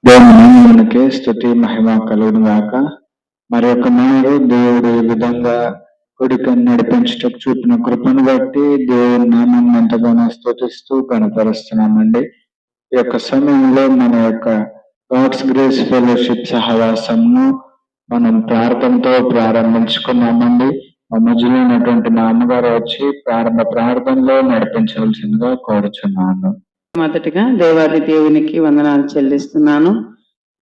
దేవుని మనకి స్తుతి మహిమ కలుగును గాక. మరి ఒక మారు దేవుడు ఈ విధంగా కొడుకుని నడిపించటకు చూపిన కృపను బట్టి దేవుని నామం ఎంతగానో స్తుతిస్తూ కనపరుస్తున్నామండి. ఈ యొక్క సమయంలో మన యొక్క గాడ్స్ గ్రేస్ ఫెలోషిప్ సహవాసంను మనం ప్రార్థనతో ప్రారంభించుకున్నామండి. మా మధ్యలో ఉన్నటువంటి మా అమ్మగారు వచ్చి ప్రారంభ ప్రార్థనలో నడిపించవలసిందిగా కోరుచున్నాను. మొదటిగా దేవాది దేవునికి వందనాలు చెల్లిస్తున్నాను.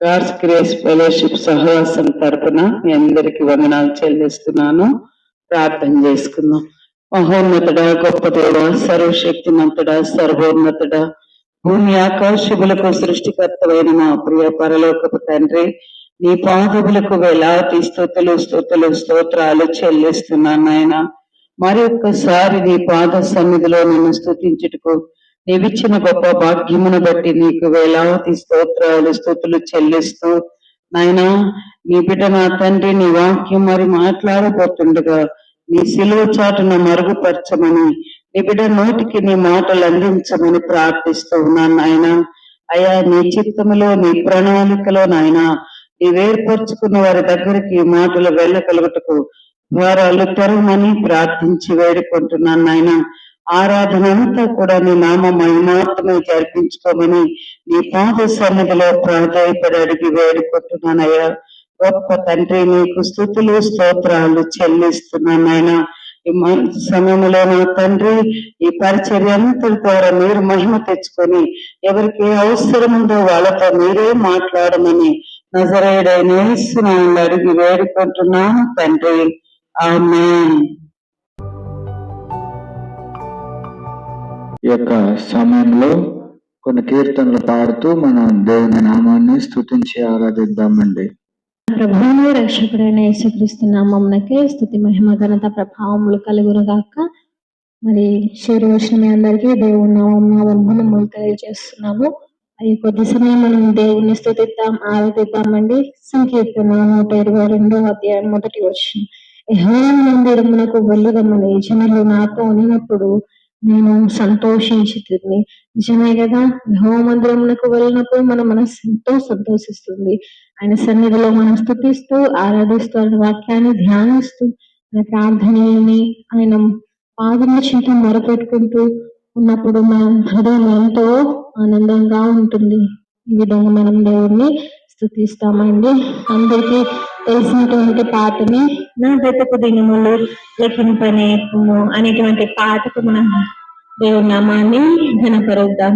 గాడ్స్ గ్రేస్ ఫెలోషిప్ సహవాసం తరపున మీ అందరికి వందనాలు చెల్లిస్తున్నాను. ప్రార్థన చేసుకుందాం. మహోన్నతుడా, గొప్ప దేవ, సర్వశక్తిమంతుడా, సర్వోన్నతుడా, భూమి ఆకాశములకు సృష్టికర్తమైన మా ప్రియ పరలోకపు తండ్రి, నీ పాదములకు వేలాది స్తోత్రాలు చెల్లిస్తున్నాను నాయన. మరి ఒక్కసారి నీ పాద సన్నిధిలో నన్ను స్తుతించుటకు నీవిచ్చిన గొప్ప భాగ్యమును బట్టి నీకు వేలాది స్తుతులు చెల్లిస్తూ నాయనా, నీ బిడ్డ నా తండ్రి నీ వాక్యం మరి మాట్లాడబోతుండగా నీ సిలువ చాటును మరుగుపరచమని, నీ బిడ్డ నోటికి నీ మాటలు అందించమని ప్రార్థిస్తూ ఉన్నాను నాయన. అయ్యా, నీ చిత్తములో నీ ప్రణాళికలో నాయన నీవేర్పరచుకున్న వారి దగ్గరికి ఈ మాటలు వెళ్ళగలుగుటకు ద్వారాలు తెరవమని ప్రార్థించి వేడుకుంటున్నాను నాయన. ఆరాధన అంతా కూడా నీ నామ మహిమాత్మే జరిపించుకోమని నీ పాద సన్నిధిలో ప్రాధాయపడి అడిగి వేడుకుంటున్నానయ్యా. గొప్ప తండ్రి, నీకు స్తుతులు స్తోత్రాలు చెల్లిస్తున్నానైనా. ఈ సమయంలో నా తండ్రి, ఈ పరిచర్య అంతటి ద్వారా మీరు మహిమ తెచ్చుకొని ఎవరికి అవసరం ఉందో వాళ్ళతో మీరే మాట్లాడమని నజరేయుడైన యేసు నామములో అడిగి వేడుకుంటున్నాను తండ్రి, ఆమేన్. ఈ యొక్క సమయంలో కొన్ని కీర్తనలు పాడుతూ మనం దేవుని నామాన్ని స్తుతించి ఆరాధిద్దామండి. ప్రభువును రక్షకుడైన యేసుక్రీస్తు నామమునకే స్తుతి మహిమ ఘనత ప్రభావములు కలుగును గాక. మరి చేరి వచ్చిన మీ అందరికీ దేవుని నామమున వందనములు తెలియజేస్తున్నాము. అది కొద్ది సమయం మనం దేవుని స్తుతిద్దాం, ఆరాధిద్దామండి. సంకీర్తన 122 అధ్యాయం 1 వచనం. యెహోవా మందిరమునకు వెళ్ళుదమని జనులు నాతో అనినప్పుడు నేను సంతోషించుతుంది. నిజమే కదా, యెహోవా మందిరమునకు వెళ్ళినప్పుడు మన మనసు ఎంతో సంతోషిస్తుంది. ఆయన సన్నిధిలో మనం స్తుతిస్తూ ఆరాధిస్తూ ఆయన వాక్యాన్ని ధ్యానిస్తూ ఆయన ప్రార్థనని ఆయన పాదముల చింత మొరపెట్టుకుంటూ ఉన్నప్పుడు మన హృదయం ఎంతో ఆనందంగా ఉంటుంది. ఈ విధంగా మనం దేవుణ్ణి స్తుతిస్తామండి. అందరికీ తెలిసినటువంటి పాటని నా బ్రతుకు దినములు లెక్కింపనేము అనేటువంటి పాటకు మనం దేవుని నామాన్ని ఘనపరుద్దాం.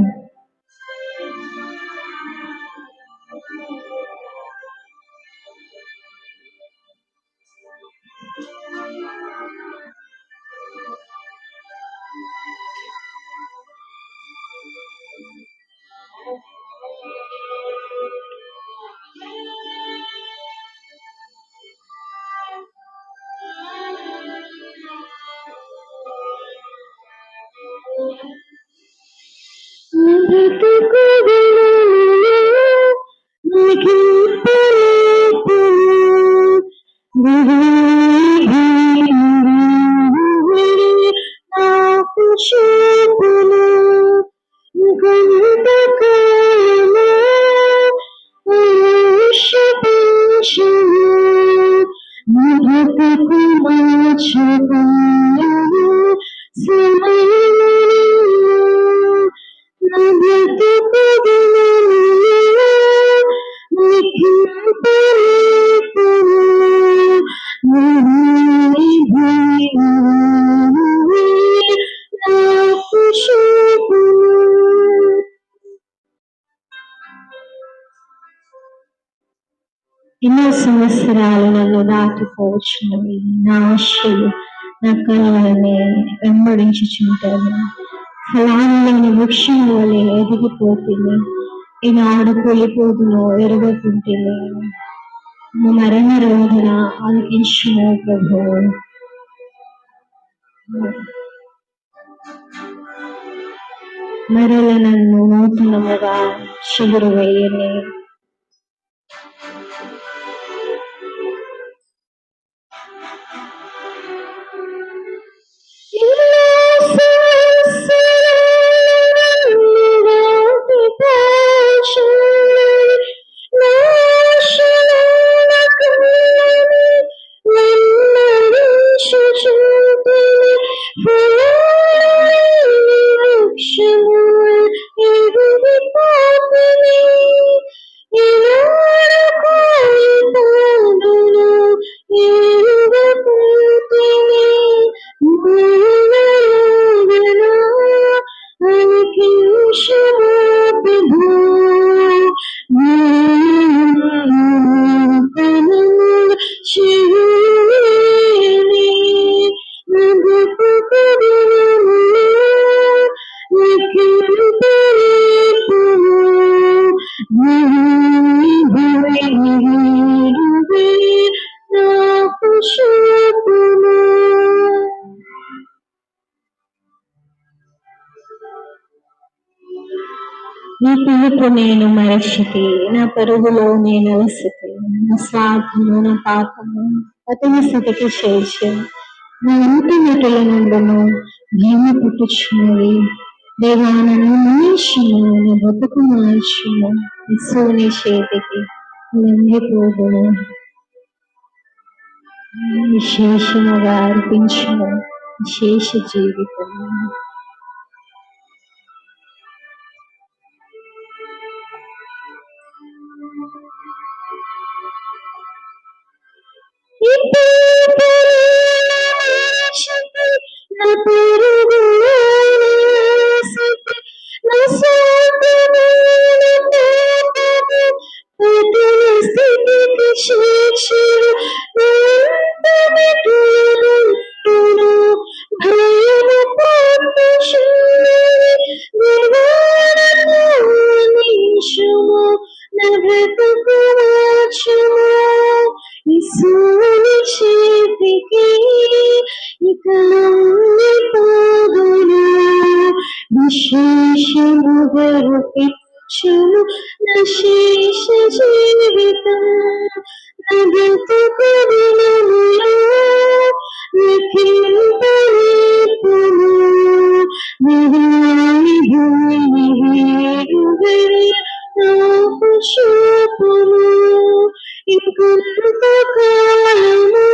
ఎన్నో సంవత్సరాలు నన్ను దాటిపోవచ్చున్నవి, నా ఆశలు నా కళలని వెంబడించుచుంటాను. ఫలాన్ని వృక్షం వలె ఎదిగిపోతుంది, ఈనాడు కూలిపోతును ఎరగకుంటుంది. మరణ రోధన ఆలకించును ప్రభు. మరల నన్ను నూతనముగా చిగురు వేయని. నీ పిలుపు నేను మరచితి, నా పరుగులో నేను అలసితి, నా స్వార్థము నా పాపము అతని స్థితికి చేర్చి నా ఇంటి నటుల నుండును భయము పుట్టుచున్నది. దేవా నన్ను మనిషిను, నా బతుకు మార్చును, యేసుని చేతికి లొంగిపోదును, విశేషముగా అర్పించును విశేష జీవితము. విశేషముగరుపించును నశేష జీవితం నా బ్రతుకు దినములో లెక్కింపలేకును. విరాని భూమి వేరుగరి నాకు చూపును, ఇంకొంతకాలము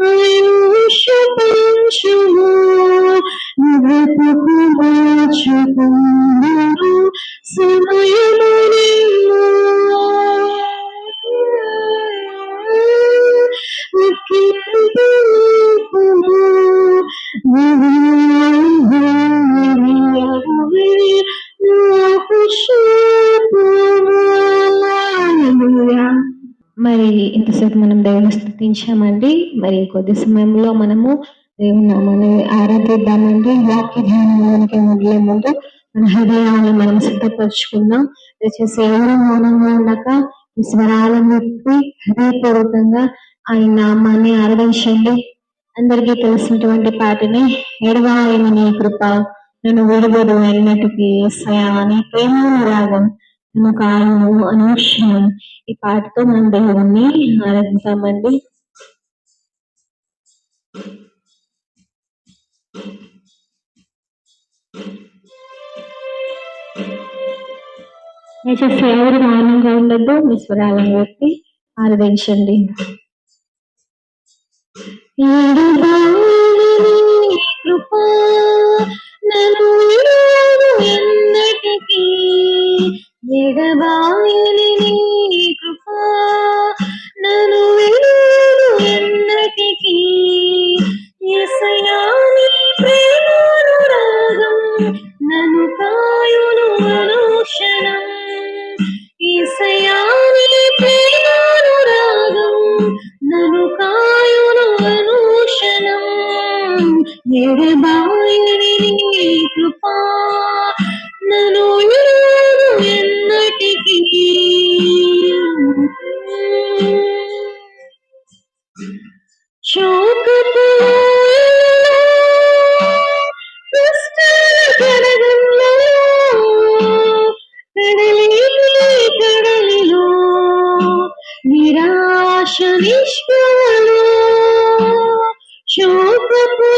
ఆయుష పెంచును, బ్రతుకు మార్చుకుందును సమయము నిన్ను లెక్కింపలేకును. నాకు చూపును. మరి ఇంతసేపు మనం దేవుని స్తుతించామండి. మరి కొద్ది సమయంలో మనము దేవుని నామాన్ని ఆరాధిద్దామండి. వాక్య ధ్యానానికి మొదలే ముందు మన హృదయాలను మనం సిద్ధపరచుకుందాం. దయచేసి ఎవరు మౌనంగా ఉండక ఈ స్వరాలను విప్పి హృదయపూర్వకంగా ఆయన నామాన్ని ఆరాధించండి. అందరికీ తెలిసినటువంటి పాటని ఎడవాయన నీ కృప నన్ను విడుదల ఎన్నటికి యేసయ్యా నీ ప్రేమ రాగం నన్ను కాయము అనుక్షణం. ఈ పాటతో మనం దేవుణ్ణి ఆరాధిస్తామండి. దయచేసి ఎవరు మౌనంగా ఉండద్దు, మీ స్వరాలను బట్టి ఆరాధించండి. కృపా నన్ను విడువదు ఎన్నటికీ, ఎడబాయని నీ కృపా నన్ను విడువదు ఎన్నటికీ, యేసయ్యా నీ ప్రేమానురాగం నన్ను కాయును అనుక్షణం, యేసయ్యా నీ ప్రేమానురాగం నన్ను కాయును అనుక్షణం, ఎడబాయని నీ కృపా నన్ను విడువదు ఎన్నటికీ. శోకపు కష్టాల కడగంలో కడలిలో నిరాశ నిష్ఫలలో, శోకపు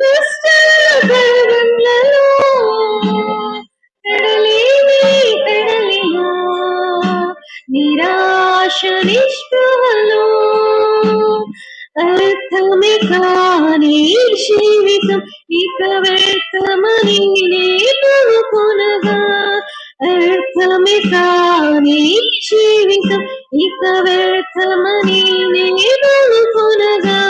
కష్టాల కడగంలో కడలిలో నిరాశ నిష్ఫలలో, అర్థమే కాని జీవితం ఇక వ్యర్థమని నేను కొనగా, అర్థమే కాని జీవితం ఇక వ్యర్థమని నేను కొనగా,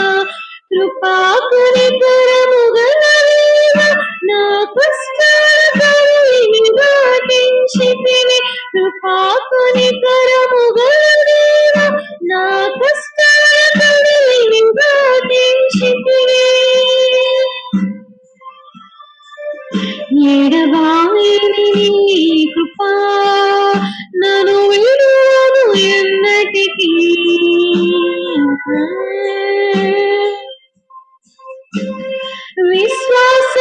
కృపాకని కరముగలవేవా నా కష్టాలని దాటించితివి, కృపాకని కరముగలవేవా నా కష్టాలని దాటించితివి, ఎడబాయని నీ కృపా నన్ను విడువదు ఎన్నటికీ. విశ్వాస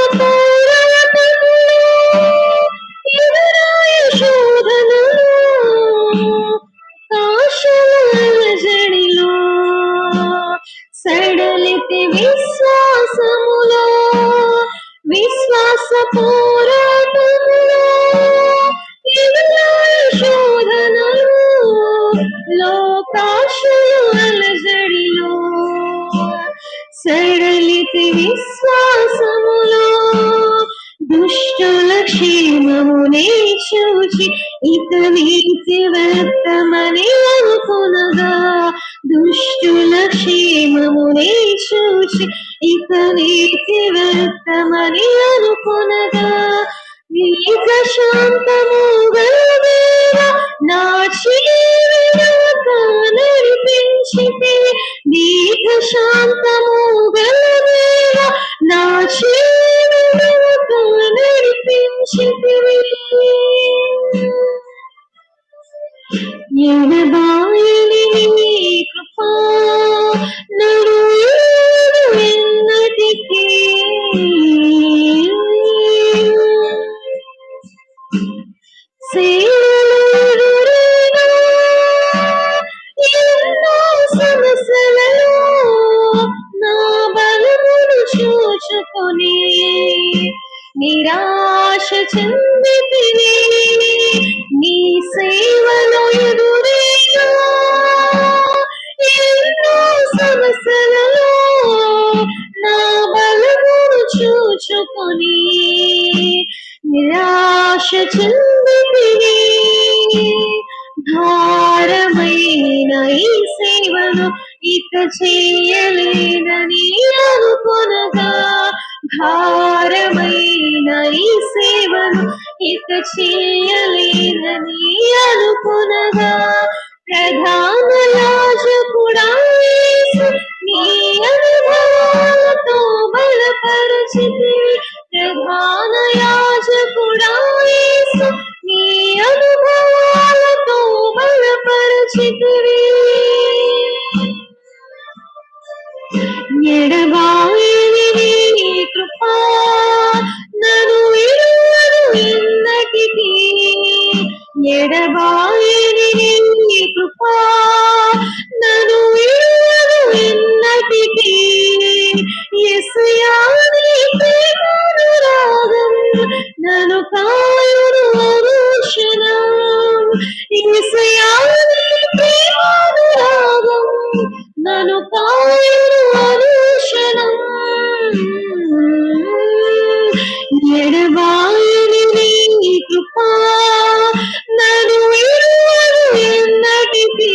విశ్వాసములో దుష్టుల క్షేమమునే చూచి ఇక నీతి వ్యర్థమని అనుకునగా దుష్టుల క్షేమమునే చూచి ఇక నీతి వ్యర్థమని అనుకునగా దీర్ఘ శాంతము గలదేవా నా జీవిత నడిపించితే దీర్ఘ శాంతము గలదేవా నా జీవిత నడిపించితే ఎడబాయని నీ కృపా నన్ను ఎన్నటికీ సేవలుడురేనా ఎన్నో సమస్యలలో నా బలమును చూచుకొని నిరాశ చెందితిని నీ సేవలో ఎదురేనా ఎన్నో సమస్యలలో నా బలమును చూచుకొని నిరాశ చెందితిని భారమైన ఈ సేవను ఇక చేయలేదని అనుకొనగా భారమైన ఈ సేవను ఇక చేయలేదని అనుకొనగా ప్రధాన యాజకుడా యేసు నీ అనుభవాలతో బలపరచితివి ప్రధాన యాజకుడా యేసు నీ అనుభవాలతో బలపరచితివి ఎడబాయని నీ కృపా నన్ను విడువదు ఎన్నటికీ ఎడబాయని నీ కృపా నన్ను విడువదు ఎన్నటికీ యేసయ్యా నీ ప్రేమానురాగం నన్ను కాయును అనుక్షణం యేసయ్యా నీ ప్రేమానురాగం నన్ను కాయును అనుక్షణం ఎడబాయని నీ కృపా నన్ను విడువదు ఎన్నటికీ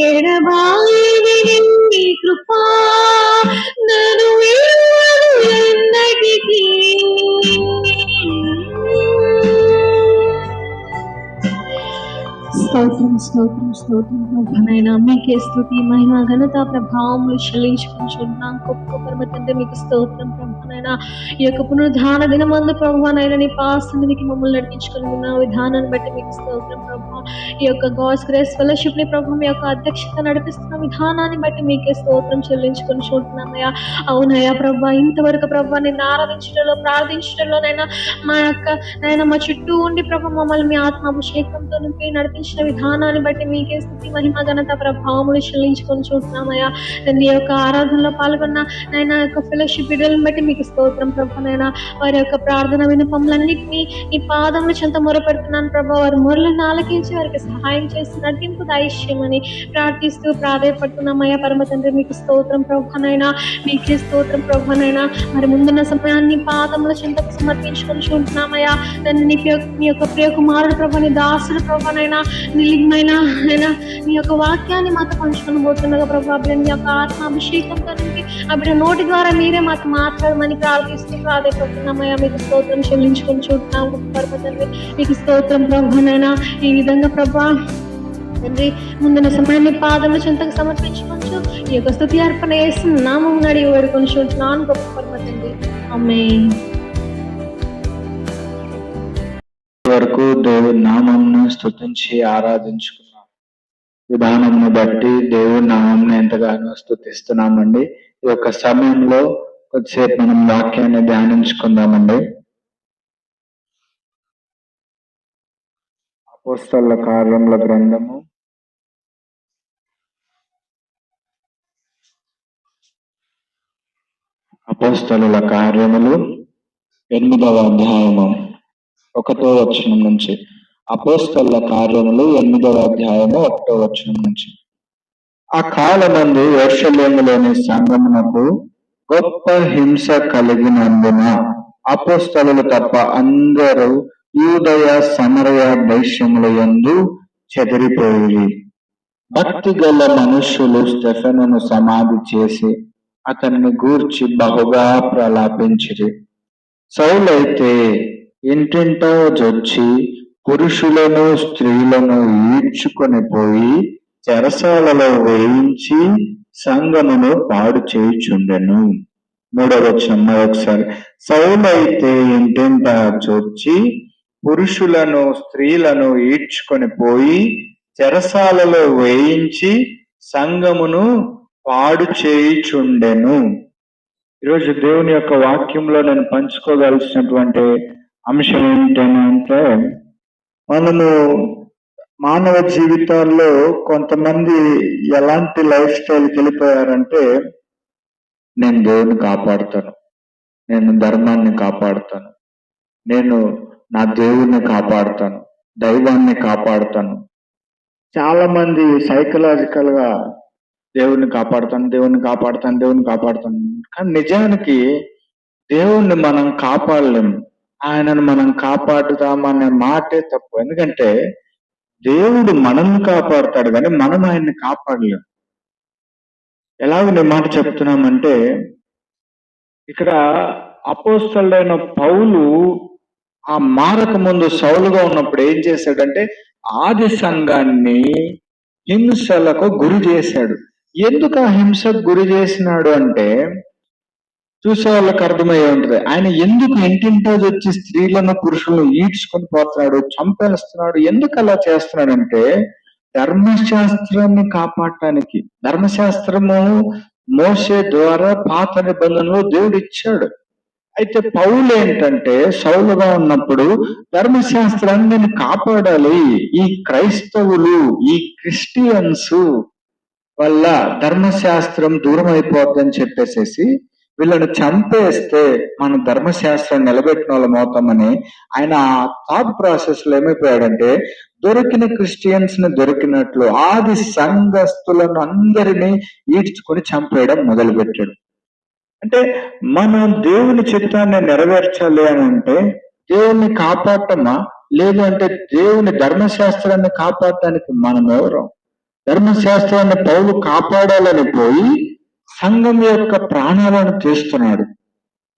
ఎడబాయని నీ కృపా నన్ను విడువదు ఎన్నటికీ స్తోత్రం స్తోత్రం స్తోత్రం ప్రభానైనా మీకే స్తుతి మహిమ ఘనత ప్రభావములు చెల్లించుకుంటున్నాం గొప్ప పరమ తండ్రి మీకు స్తోత్రం ప్రభానైనా ఈ యొక్క పునరుద్ధాన దినమందు ప్రభానైనా నీ పాసన్నిధికి మమ్మల్ని నడిపించుకుని ఉన్న విధానాన్ని బట్టి మీకు స్తోత్రం ప్రభా ఈ యొక్క గాడ్స్ గ్రేస్ ఫెలోషిప్ ని ప్రభు మీ యొక్క అధ్యక్షత నడిపిస్తున్న విధానాన్ని బట్టి మీకే స్తోత్రం చెల్లించుకొని చూస్తున్నామయ్యా అవునయ్యా ప్రభా ఇంతవరకు ప్రభా నిన్ను ఆరాధించడంలో ప్రార్థించడంలోనైనా మా యొక్క నైనా మా చుట్టూ ఉండి ప్రభు మమ్మల్ని మీ ఆత్మాభిషేకంతో నింపి నడిపించిన విధానాన్ని బట్టి మీకే స్థుతి మహిమ ఘనత ప్రభావములు చెల్లించుకొని చూస్తున్నామయ్యా నీ యొక్క ఆరాధనలో పాల్గొన్న నైనా యొక్క ఫెలోషిప్ వీడియోలను బట్టి మీకు స్తోత్రం ప్రభానైనా వారి యొక్క ప్రార్థన విన్నపములన్నింటినీ నీ పాదములు చెంత మొరపెడుతున్నాను ప్రభా వారి మొరలను ఆలకించి వారికి సహాయం చేసి నటింపు దైశ్యమని ప్రార్థిస్తూ ప్రాధాయపడుతున్నామయ్యా పరమ తండ్రి మీకు స్తోత్రం ప్రభానైనా మీకే స్తోత్రం ప్రభానైనా మరి ముందున్న సమయాన్ని పాదముల చెంతకు సమర్పించుకొని చూస్తున్నామయ్యా దాన్ని నీ యొక్క ప్రియ కుమారుడు ప్రభా నీ దాసుడు ప్రభానైనా నిలిగ్మైన నీ యొక్క వాక్యాన్ని మాతో పంచుకొని పోతుండగా ప్రభా నీ యొక్క ఆత్మాభిషేకంతో నింపి అప్పుడు నోటి ద్వారా మీరే మాతో మాట్లాడమని ప్రార్థిస్తూ ప్రాధాయపడుతున్నామయ్యా మీకు స్తోత్రం చెల్లించుకొని చూస్తున్నాం పరమ తండ్రి మీకు స్తోత్రం ప్రభానైనా ఈ విధంగా ప్రభా తండ్రి ముందున్న సమయాన్ని పాదముల చెంతకు సమర్పించుకొంచు ఈ యొక్క స్తుతి అర్పణ చేసి నామం అడిగి వేడుకొని చూస్తున్నాను గొప్ప పరమ తండ్రి ఆమేన్. వరకు దేవుడి నామంను స్తుతించి ఆరాధించుకున్నాం విధానంను బట్టి దేవుడి నామంను ఎంతగానో స్తుతిస్తున్నామండి. ఈ యొక్క సమయంలో కొద్దిసేపు మనం వాక్యాన్ని ధ్యానించుకుందామండి. అపోస్తలుల కార్యముల గ్రంథము 8వ అధ్యాయము 1వ వచనం నుంచి. అపోస్తలుల కార్యములు 8వ అధ్యాయము 1వ వచనం నుంచి. ఆ కాలమందు యెరూషలేములోని సంఘమునకు గొప్ప హింస కలిగినందున అపోస్తలులు తప్ప అందరూ యూదయ సమరయ దేశముల యందు చెదిరిపోయి, భక్తి గల మనుష్యులు స్టెఫెనును సమాధి చేసి అతన్ని గూర్చి బహుగా ప్రలాపించిరి. సౌలైతే ఇంటింటా జొచ్చి పురుషులను స్త్రీలను ఈడ్చుకొని పోయి చెరసాలలో వేయించి సంఘమును పాడు చేయుచుండెను. 3వ వచనం ఒకసారి. సౌలైతే ఇంటింటా జొచ్చి పురుషులను స్త్రీలను ఈడ్చుకొని పోయి చెరసాలలో వేయించి సంఘమును పాడు చేయుచుండెను. ఈరోజు దేవుని యొక్క వాక్యంలో నేను పంచుకోగలిసినటువంటి అంశం ఏంటంటే, మనము మానవ జీవితాల్లో కొంతమంది ఎలాంటి లైఫ్ స్టైల్కి వెళ్ళిపోయారంటే, నేను దేవుని కాపాడుతాను, నేను ధర్మాన్ని కాపాడుతాను, నేను నా దేవుణ్ణి కాపాడుతాను, దైవాన్ని కాపాడుతాను. చాలా మంది సైకలాజికల్ గా దేవుణ్ణి కాపాడుతాను, దేవుణ్ణి కాపాడుతాను, దేవుణ్ణి కాపాడుతాను. కానీ నిజానికి దేవుణ్ణి మనం కాపాడలేము, ఆయనను మనం కాపాడుతామనే మాటే తప్పు. ఎందుకంటే దేవుడు మనల్ని కాపాడుతాడు కానీ మనం ఆయన్ని కాపాడలేము. ఎలాగ నేను మాట చెప్తున్నామంటే, ఇక్కడ అపోస్తలుడైన పౌలు ఆ మారక ముందు సౌలుగా ఉన్నప్పుడు ఏం చేశాడంటే, ఆది సంఘాన్ని హింసలకు గురి చేశాడు. ఎందుకు ఆ హింసకు గురి చేసినాడు అంటే, చూసే వాళ్ళకి అర్థమయ్యే ఉంటుంది. ఆయన ఎందుకు ఇంటింటా వచ్చి స్త్రీలను పురుషులను ఈడ్చుకొని పోతున్నాడు, చంపేస్తున్నాడు, ఎందుకు అలా చేస్తున్నాడంటే ధర్మశాస్త్రాన్ని కాపాడటానికి. ధర్మశాస్త్రము మోసే ద్వారా పాత నిబంధనలో దేవుడు ఇచ్చాడు. అయితే పౌలు ఏంటంటే, సౌలుగా ఉన్నప్పుడు ధర్మశాస్త్రాన్ని నేను కాపాడాలి, ఈ క్రైస్తవులు ఈ క్రిస్టియన్స్ వల్ల ధర్మశాస్త్రం దూరం అయిపోద్దని చెప్పేసేసి వీళ్ళని చంపేస్తే మన ధర్మశాస్త్రాన్ని నిలబెట్టిన వాళ్ళం అవుతామని ఆయన ఆ థాట్ ప్రాసెస్ లో ఏమైపోయాడంటే, దొరికిన క్రిస్టియన్స్ ని దొరికినట్లు ఆది సంఘస్థులను అందరినీ ఈడ్చుకొని చంపేయడం మొదలుపెట్టాడు. అంటే మనం దేవుని చిత్తాన్ని నెరవేర్చాలి అని అంటే దేవుని కాపాడటమా, లేదు అంటే దేవుని ధర్మశాస్త్రాన్ని కాపాడటానికి మనం ఎవరు? ధర్మశాస్త్రాన్ని పౌలు కాపాడాలని పోయి సంఘం యొక్క ప్రాణాలను తీస్తున్నాడు.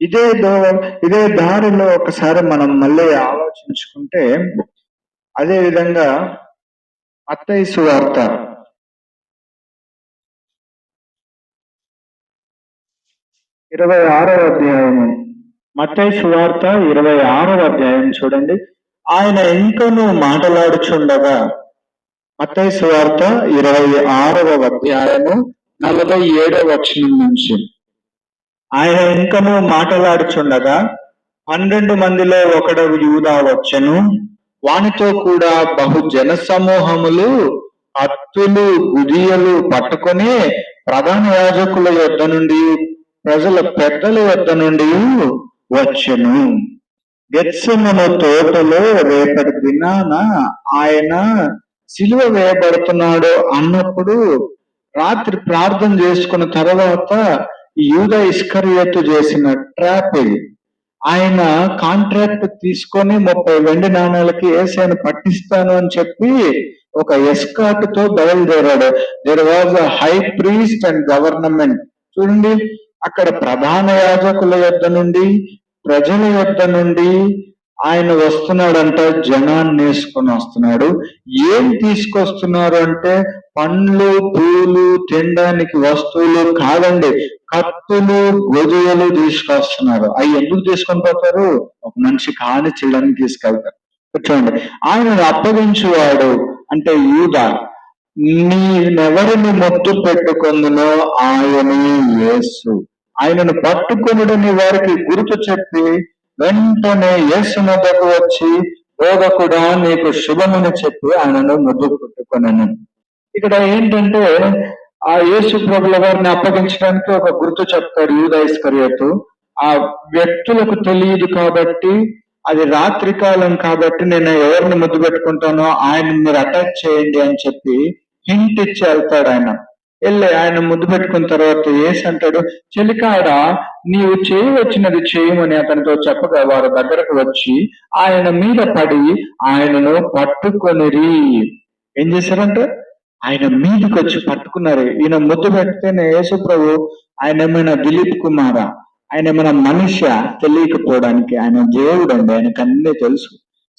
ఇదే దారిలో ఒకసారి మనం మళ్ళీ ఆలోచించుకుంటే, అదే విధంగా మత్తయి సువార్త 26వ అధ్యాయము, మత్తయి సువార్త 26వ అధ్యాయం చూడండి. ఆయన ఇంకనూ మాట్లాడుచుండగా, మత్తయి సువార్త 26వ అధ్యాయము 47వ వచనం నుంచి, ఆయన ఇంకనూ మాట్లాడుచుండగా 12 మందిలో ఒకడు యూదా వచ్చెను. వానితో కూడా బహు జన సమూహములు కత్తులు గుదియలు పట్టుకొని ప్రధాన యాజకుల యొద్ద నుండి ప్రజల పెద్దల యొద్ద నుండి వచ్చెను. గెత్సెమనే తోటలో రేపటి దినాన ఆయన సిలువ వేయబడుతున్నాడు అన్నప్పుడు రాత్రి ప్రార్థన చేసుకున్న తర్వాత యూదా ఇస్కరియోతు చేసిన ట్రాప్ ఇది. ఆయన కాంట్రాక్ట్ తీసుకొని 30 వెండి నాణాలకి యేసుని పట్టిస్తాను అని చెప్పి ఒక ఎస్కాట్ తో బయలుదేరాడు. There was a high priest and government. చూడండి, అక్కడ ప్రధాన యాజకుల యొద్ద నుండి ప్రజల యొద్ద నుండి ఆయన వస్తున్నాడంట. జనాన్ని వేసుకొని వస్తున్నాడు. ఏం తీసుకొస్తున్నారు అంటే పండ్లు పూలు తినడానికి వస్తువులు కాదండి, కత్తులు గొజువలు తీసుకొస్తున్నారు. అవి ఎందుకు తీసుకొని పోతారు? ఒక మనిషి కాని చేయడానికి తీసుకెళ్తారు. చూడండి, ఆయనను అప్పగించువాడు అంటే యూదా, నేనెవరిని ముద్దు పెట్టుకుందునో ఆయనే యేసు. ఆయనను పట్టుకొనుడని వారికి గుర్తు చెప్పి వెంటనే యేసు వద్దకు వచ్చి, బోధకుడా నీకు శుభమని చెప్పి ఆయనను ముద్దు పెట్టుకొనెను. ఇక్కడ ఏంటంటే, ఆ యేసు ప్రభుల వారిని అప్పగించడానికి ఒక గుర్తు చెప్తాడు యూదా ఇస్కరియోతు. ఆ వ్యక్తులకు తెలియదు కాబట్టి, అది రాత్రి కాలం కాబట్టి నేను ఎవరిని ముద్దు పెట్టుకుంటానో ఆయన మీరు అటాక్ చేయండి అని చెప్పి హింట్ ఇచ్చి వెళ్తాడు ఆయన. వెళ్ళి ఆయన ముద్దు పెట్టుకున్న తర్వాత యేసు అంటాడు, చెలికాడ నీవు చేయవచ్చినది చేయమని అతనితో చెప్పగా వారి దగ్గరకు వచ్చి ఆయన మీద పడి ఆయనను పట్టుకొనిరి. ఏం చేశారంటే ఆయన మీదకి వచ్చి పట్టుకున్నారు. ఈయన ముద్దు పెడితేనే యేసు ప్రభు ఆయన ఏమైనా దిలీప్ కుమారా, ఆయన ఏమైనా మనిషి తెలియకపోవడానికి, ఆయన దేవుడు అండి, ఆయనకు అన్నీ తెలుసు.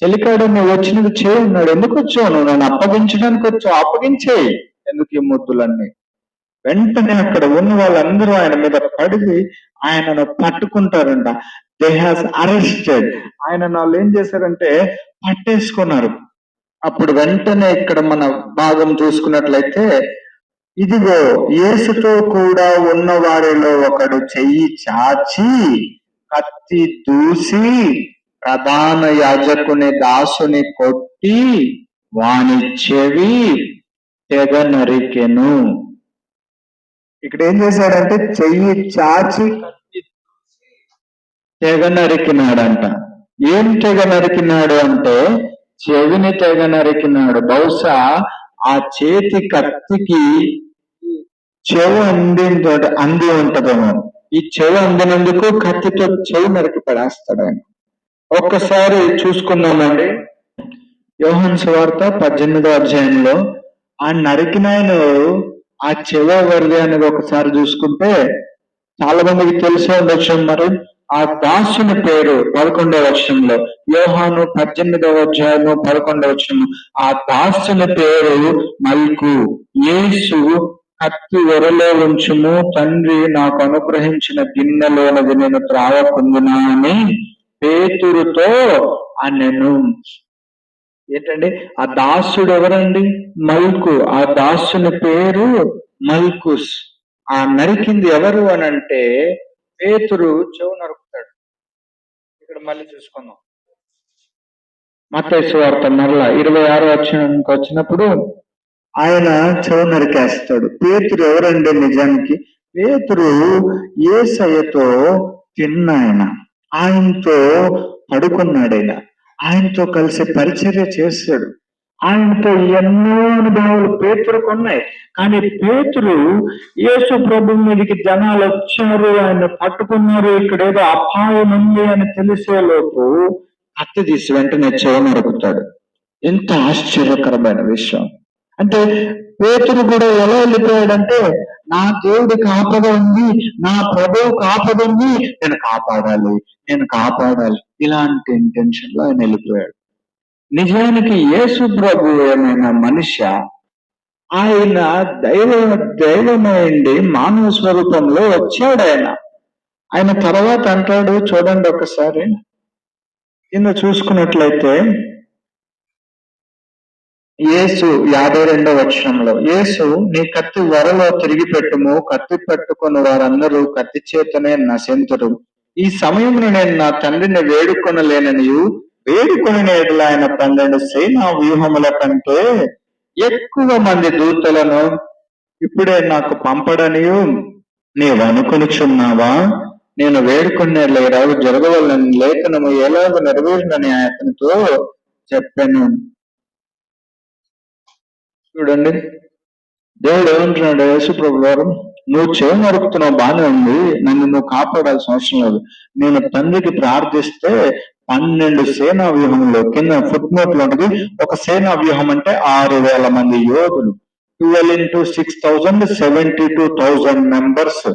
చెలికాడు నువ్వు వచ్చినది చేయన్నాడు. ఎందుకు వచ్చావు? నువ్వు నన్ను అప్పగించడానికి వచ్చావు, అప్పగించేయి. ఎందుకు ఈ ముద్దులన్నీ? వెంటనే అక్కడ ఉన్న వాళ్ళందరూ ఆయన మీద పడి ఆయనను పట్టుకుంటారంట. They has arrested. ఆయన వాళ్ళు ఏం చేశారంటే పట్టేసుకున్నారు. అప్పుడు వెంటనే ఇక్కడ మన భాగం చూసుకున్నట్లయితే, ఇదిగో యేసుతో కూడా ఉన్న వారిలో ఒకడు చెయ్యి చాచి కత్తి దూసి ప్రధాన యాజకుని దాసుని కొట్టి వాని చెవి తెగ నరికెను. ఇక్కడ ఏం చేశాడంటే చెయ్యి చాచి కత్తి దూసి తెగ నరికినాడంట. ఏం తెగ నరికినాడు అంటే చెవిని తెగ నరికినాడు. బహుశా ఆ చేతి కత్తికి చెవి అంది ఉంటదేమో. ఈ చెవి అందినందుకు కత్తితో చెవి నరికి పడేస్తాడు ఆయన. ఒక్కసారి చూసుకుందామండి, యోహాను సువార్త 18వ అధ్యాయంలో ఆ నరికిన ఆయన ఆ చెవి ఎవరిది అనేది ఒకసారి చూసుకుంటే చాలా మందికి తెలిసే ఉండొచ్చు. మరి ఆ దాసుని పేరు 11వ వచనంలో, యోహాను 18వ అధ్యాయము 11వ వచనం, ఆ దాసుని పేరు మల్కు. యేసు కత్తి ఒరలో ఉంచుము, తండ్రి నాకు అనుగ్రహించిన గిన్నెలోనది నేను త్రాగకుందునా అని పేతురుతో అనెను. ఏంటండి ఆ దాసుడు ఎవరండి? మల్కు. ఆ దాసుని పేరు మల్కుస్. ఆ నరికింది ఎవరు అని అంటే పేతురు చెవు నరుకుతాడు. ఇక్కడ మళ్ళీ చూసుకుందాం, మత్తయి సువార్త మరలా 26వ వచనానికి వచ్చినప్పుడు ఆయన చెవు నరికేస్తాడు. పేతురు ఎవరండి? నిజానికి పేతురు యేసయ్యతో తిన్నాయన, ఆయనతో పడుకున్నాడు, ఆయనతో కలిసి పరిచర్య చేశాడు, ఆయనతో ఎన్నో అనుభవాలు పేతురుకు ఉన్నాయి. కానీ పేతురు యేసు ప్రభు మీదకి జనాలు వచ్చారు, ఆయన పట్టుకున్నారు, ఇక్కడ ఏదో అపాయం ఉంది అని తెలిసేలోపు కత్తి తీసి వెంటనే చెవి నరుకుతాడు. ఎంత ఆశ్చర్యకరమైన విషయం అంటే, పేతురు కూడా ఎలా వెళ్ళిపోయాడంటే, నా దేవుడికి ఆపద ఉంది, నా ప్రభువుకి ఆపద ఉంది, నేను కాపాడాలి, ఇలాంటి ఇంటెన్షన్ లో ఆయన వెళ్ళిపోయాడు. నిజానికి యేసు ప్రభు ఏమైనా మనిషి? ఆయన దైవమైంది మానవ స్వరూపంలో వచ్చాడు. ఆయన తర్వాత అంటాడు, చూడండి ఒకసారి కింద చూసుకున్నట్లయితే, యేసు 52వ వచనంలో, యేసు నీ కత్తి వరలో తిరిగి పెట్టుము, కత్తి పట్టుకుని వారందరూ కత్తి చేతనే నశింతురు. ఈ సమయంలో నేను నా తండ్రిని వేడుకొనలేననియు, వేడుకొని ఎడల ఆయన 12 సేనా వ్యూహముల కంటే ఎక్కువ మంది దూతలను ఇప్పుడే నాకు పంపడనియు నీవు అనుకొనిచున్నావా? నేను వేడుకునే రావు జరగవలని లేఖనము ఎలాగ నెరవేరునని అతనితో చెప్పాను. చూడండి, దేవుడు ఏమంటున్నాడు? యేసు ప్రభు వారు, నువ్వు చెవి నరుకుతున్నావు, బాగానే ఉంది, నన్ను నువ్వు కాపాడాల్సిన అవసరం లేదు. నేను తండ్రికి ప్రార్థిస్తే 12 సేనా వ్యూహంలో, కింద ఫుట్ నోట్ లో ఉంటుంది, ఒక సేనా వ్యూహం అంటే 6,000 మంది యోధులు, 12 into 6,000 72,000 మెంబర్స్,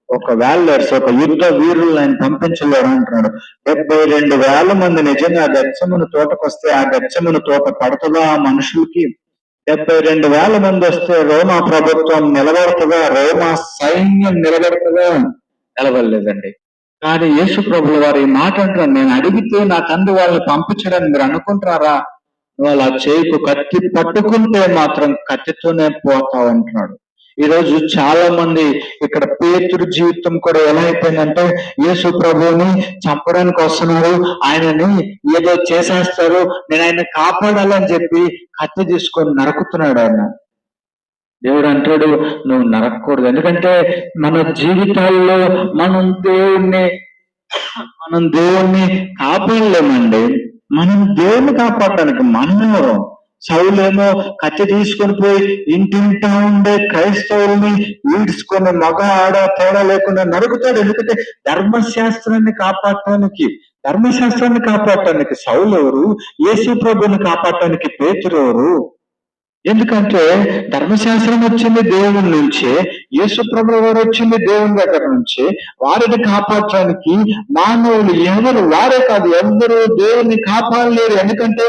ఒక వారియర్స్, ఒక యుద్ధ వీరులను ఆయన పంపించలేరు అంటున్నాడు. 72,000 మంది నిజంగా ఆ గెత్సెమను తోటకు వస్తే ఆ గెత్సెమను తోట పడుతుందా ఆ మనుషులకి? 72,000 మంది వస్తే రోమా ప్రభుత్వం నిలబడుతుందా? రోమా సైన్యం నిలబడుతుందా? నిలబడలేదండి. కానీ యేసు ప్రభుల వారు ఈ మాట అంటున్నారు, నేను అడిగితే నా తండ్రి వాళ్ళని పంపించడానికి మీరు అనుకుంటారా? నువ్వు అలా చేయకు, కత్తి పట్టుకుంటే మాత్రం కత్తితోనే పోతావు అంటున్నాడు. ఈరోజు చాలా మంది ఇక్కడ పేతురు జీవితం కూడా ఎలా అయిపోయిందంటే, యేసు ప్రభువుని చంపడానికి వస్తున్నారు, ఆయనని ఏదో చేసేస్తారు, నేను ఆయన కాపాడాలని చెప్పి కత్తి తీసుకొని నరుకుతున్నాడు ఆయన. దేవుడు అంటాడు, నువ్వు నరకకూడదు. ఎందుకంటే మన జీవితాల్లో మనం దేవుణ్ణి కాపాడలేమండి. మనం దేవుణ్ణి కాపాడటానికి మనం సౌలేమో కత్తి తీసుకొని పోయి ఇంటింటా ఉండే క్రైస్తవుల్ని ఈడ్చుకొని మగ ఆడ తేడా లేకుండా నరుకుతాడు. ఎందుకంటే ధర్మశాస్త్రాన్ని కాపాడటానికి సౌలు ఎవరు? యేసు ప్రభుని కాపాడటానికి పేతురు ఎవరు? ఎందుకంటే ధర్మశాస్త్రం వచ్చింది దేవుని నుంచి, యేసు ప్రభువు వారు వచ్చింది దేవుని దగ్గర నుంచి. వారిని కాపాడటానికి మానవులు ఎవరు? వారే కాదు, ఎవరు దేవుని కాపాడలేరు. ఎందుకంటే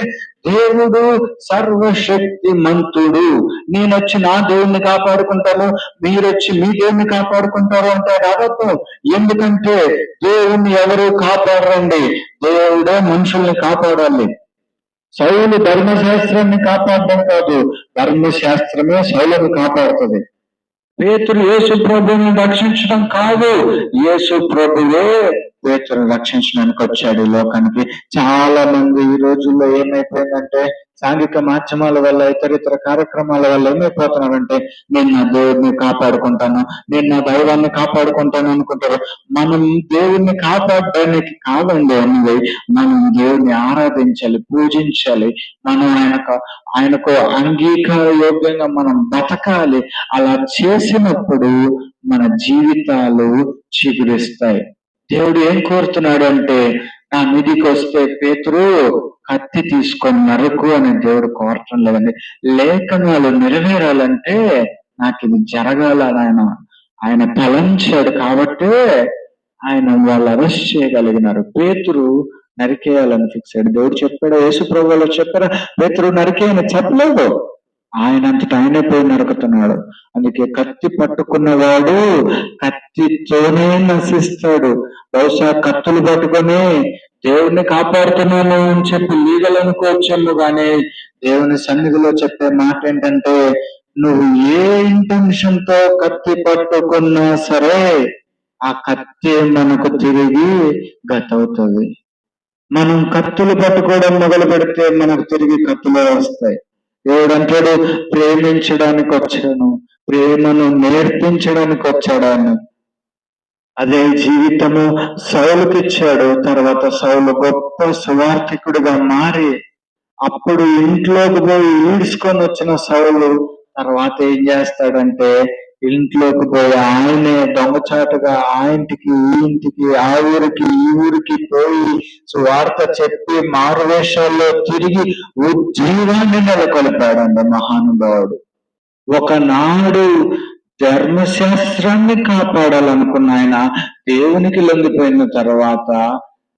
దేవుడు సర్వశక్తి మంతుడు. నేనొచ్చి నా దేవుణ్ణి కాపాడుకుంటాను, మీరొచ్చి మీ దేవుణ్ణి కాపాడుకుంటారు అంటే అబద్ధం. ఎందుకంటే దేవుణ్ణి ఎవరు కాపాడరండి, దేవుడే మనుషుల్ని కాపాడాలి. సౌలు ధర్మశాస్త్రాన్ని కాపాడడం కాదు, ధర్మశాస్త్రమే సౌలును కాపాడుతుంది. పేతురు యేసు ప్రభువుని రక్షించడం కాదు, యేసు ప్రభువే పేతురుని రక్షించడానికి వచ్చాడు ఈ లోకానికి. చాలా మంది ఈ రోజుల్లో ఏమైపోయిందంటే, సాంఘిక మాధ్యమాల వల్ల, ఇతర కార్యక్రమాల వల్ల ఏమైపోతున్నారంటే, నేను నా దేవుడిని కాపాడుకుంటాను, నేను నా దైవాన్ని కాపాడుకుంటాను అనుకుంటారు. మనం దేవుణ్ణి కాపాడడానికి కాదండి అన్నది, మనం దేవుణ్ణి ఆరాధించాలి, పూజించాలి. మనం ఆయనకు అంగీకార యోగ్యంగా మనం బతకాలి. అలా చేసినప్పుడు మన జీవితాలు చిగురిస్తాయి. దేవుడు ఏం కోరుతున్నాడు అంటే, నా మీదికి వస్తే పేతురు కత్తి తీసుకొని నరుకు అని దేవుడు కోరటం లేదండి. లేఖనాలు నెరవేరాలంటే నాకు ఇది జరగాలని ఆయన తలంచాడు కాబట్టి ఆయన వాళ్ళు అరెస్ట్ చేయగలిగినారు. పేతురు నరికేయాలని ఫిక్స్ అయ్యాడు. దేవుడు చెప్పాడు, యేసు ప్రభువులో చెప్పారా పేతురు నరికేయని? చెప్పలేదు. ఆయనంతట ఆయనే పోయి నరుకుతున్నాడు. అందుకే కత్తి పట్టుకున్నవాడు కత్తితోనే నశిస్తాడు. బహుశా కత్తులు పట్టుకొని దేవుణ్ణి కాపాడుతున్నాను అని చెప్పి లీగల్ అనుకోవచ్చేమో, కానీ దేవుని సన్నిధిలో చెప్పే మాట ఏంటంటే, నువ్వు ఏ ఇంటెన్షన్ తో కత్తి పట్టుకున్నా సరే ఆ కత్తి మనకు తిరిగి గతవుతుంది. మనం కత్తులు పట్టుకోవడం మొదలు పెడితే మనకు తిరిగి కత్తులే వస్తాయి. దేవుడు అంటాడు, ప్రేమించడానికి వచ్చాను, ప్రేమను నేర్పించడానికి వచ్చాడు అని. అదే జీవితము సౌలుకి ఇచ్చాడు. తర్వాత సౌలు గొప్ప సువార్థికుడిగా మారి, అప్పుడు ఇంట్లోకి పోయి ఈడ్చుకొని వచ్చిన సౌలు తర్వాత ఏం చేస్తాడంటే, ఇంట్లోకి పోయి ఆయనే దొంగచాటుగా ఆ ఇంటికి ఈ ఇంటికి, ఆ ఊరికి ఈ ఊరికి పోయి సువార్త చెప్పి మారువేషాల్లో తిరిగి ఉజ్జీవాన్ని నెలకొల్పాడండి మహానుభావుడు. ఒకనాడు ధర్మశాస్త్రాన్ని కాపాడాలనుకున్న ఆయన దేవునికి లొంగిపోయిన తర్వాత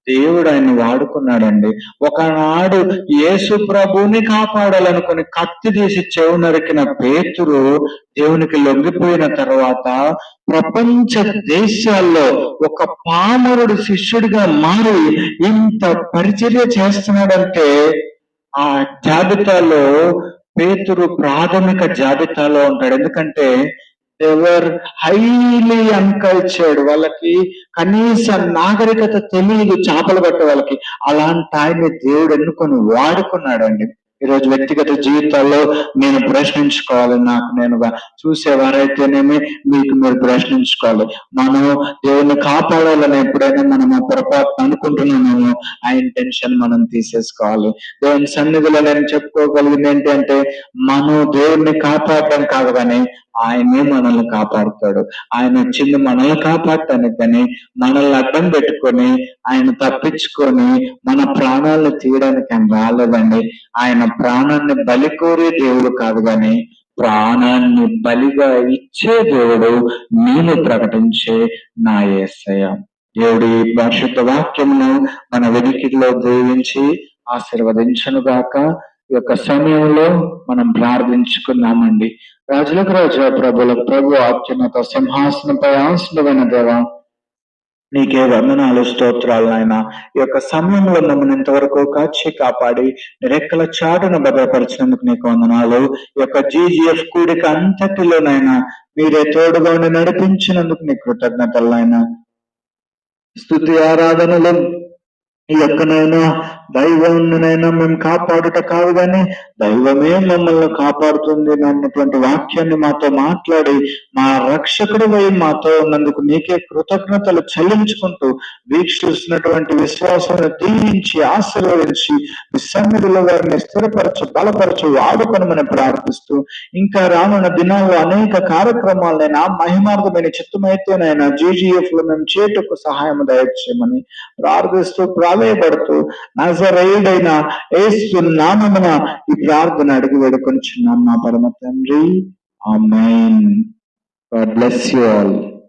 దేవుడు ఆయన వాడుకున్నాడండి. ఒకనాడు యేసు ప్రభుని కాపాడాలనుకుని కత్తి తీసి చెవు నరికిన పేతురు దేవునికి లొంగిపోయిన తర్వాత ప్రపంచ దేశాల్లో ఒక పామరుడు శిష్యుడిగా మారి ఇంత పరిచర్య చేస్తున్నాడంటే, ఆ జాబితాలో పేతురు ప్రాథమిక జాబితాలో ఉంటాడు. ఎందుకంటే ఎవర్ హైలీ అన్కల్చర్డ్, వాళ్ళకి కనీస నాగరికత తెలియదు చేపలు పట్టే వాళ్ళకి. అలాంటి ఆయన దేవుడు ఎన్నుకొని వాడుకున్నాడండి. ఈరోజు వ్యక్తిగత జీవితాల్లో నేను ప్రశ్నించుకోవాలి, నాకు నేనుగా చూసేవారైతేనేమి మీకు మీరు ప్రశ్నించుకోవాలి. మనం దేవుణ్ణి కాపాడాలని ఎప్పుడైనా మనం ఆ పొరపాటు అనుకుంటున్నామేమో, ఆ ఇంటెన్షన్ మనం తీసేసుకోవాలి. దేవుని సన్నిధిలో నేను చెప్పుకోగలిగింది ఏంటంటే, మనం దేవుణ్ణి కాపాడడం కాదు కానీ ఆయనే మనల్ని కాపాడుతాడు. ఆయన వచ్చింది మనల్ని కాపాడటానికి, కానీ మనల్ని అడ్డం పెట్టుకొని ఆయన తప్పించుకొని మన ప్రాణాలను తీయడానికి ఆయన రాలేదండి. ఆయన ప్రాణాన్ని బలి కోరే దేవుడు కాదు, కానీ ప్రాణాన్ని బలిగా ఇచ్చే దేవుడు, నేను ప్రకటించే నా యేసయ్య. దేవుడి పరిశుద్ధ వాక్యమును మన వెనుకలో దీవించి ఆశీర్వదించును గాక. ఈ యొక్క సమయంలో మనం ప్రార్థించుకున్నామండి. రాజులకు రాజా, ప్రభులకు ప్రభు, అత్యున్నత సింహాసనపై ఆసీనుడైన దేవా, నీకే వందనాలు, స్తోత్రాలు నాయన. ఈ యొక్క సమయంలో మమ్మల్ని ఇంతవరకు కాచి కాపాడి రెక్కల చాటును భద్రపరిచినందుకు నీకు వందనాలు. ఈ యొక్క జీజీఎఫ్ కూడిక అంతటిలోనైనా మీరే తోడుగా ఉండి నడిపించినందుకు నీ కృతజ్ఞతలు నాయన. స్తుతి ఆరాధనలు ఈ యొక్కనైనా దైవంనైనా మేము కాపాడుట కాదు కానీ దైవమే మమ్మల్ని కాపాడుతుంది అన్నటువంటి వాక్యాన్ని మాతో మాట్లాడి మా రక్షకుడు వై మాతో ఉన్నందుకు నీకే కృతజ్ఞతలు చెల్లించుకుంటూ వీక్షిస్తున్నటువంటి విశ్వాసాన్ని దీవించి ఆశీర్వదించి మీ సన్నిధిలో వారిని స్థిరపరచు బలపరచు వాడుకొనమని ప్రార్థిస్తూ ఇంకా రానున్న దినాల్లో అనేక కార్యక్రమాలనైనా మహిమార్థమైన చిత్తమైతేనైనా జీజీఎఫ్ లో మేము చేటుకు సహాయం దయచేయమని ప్రార్థిస్తూ ప్రాధేయపడుతూ నజరేయుడైన యేసు నామమున ఈ ప్రార్థన అడిగి వేడుకొనిచున్నాం మా పరమ తండ్రి. ఆమేన్. God bless you all.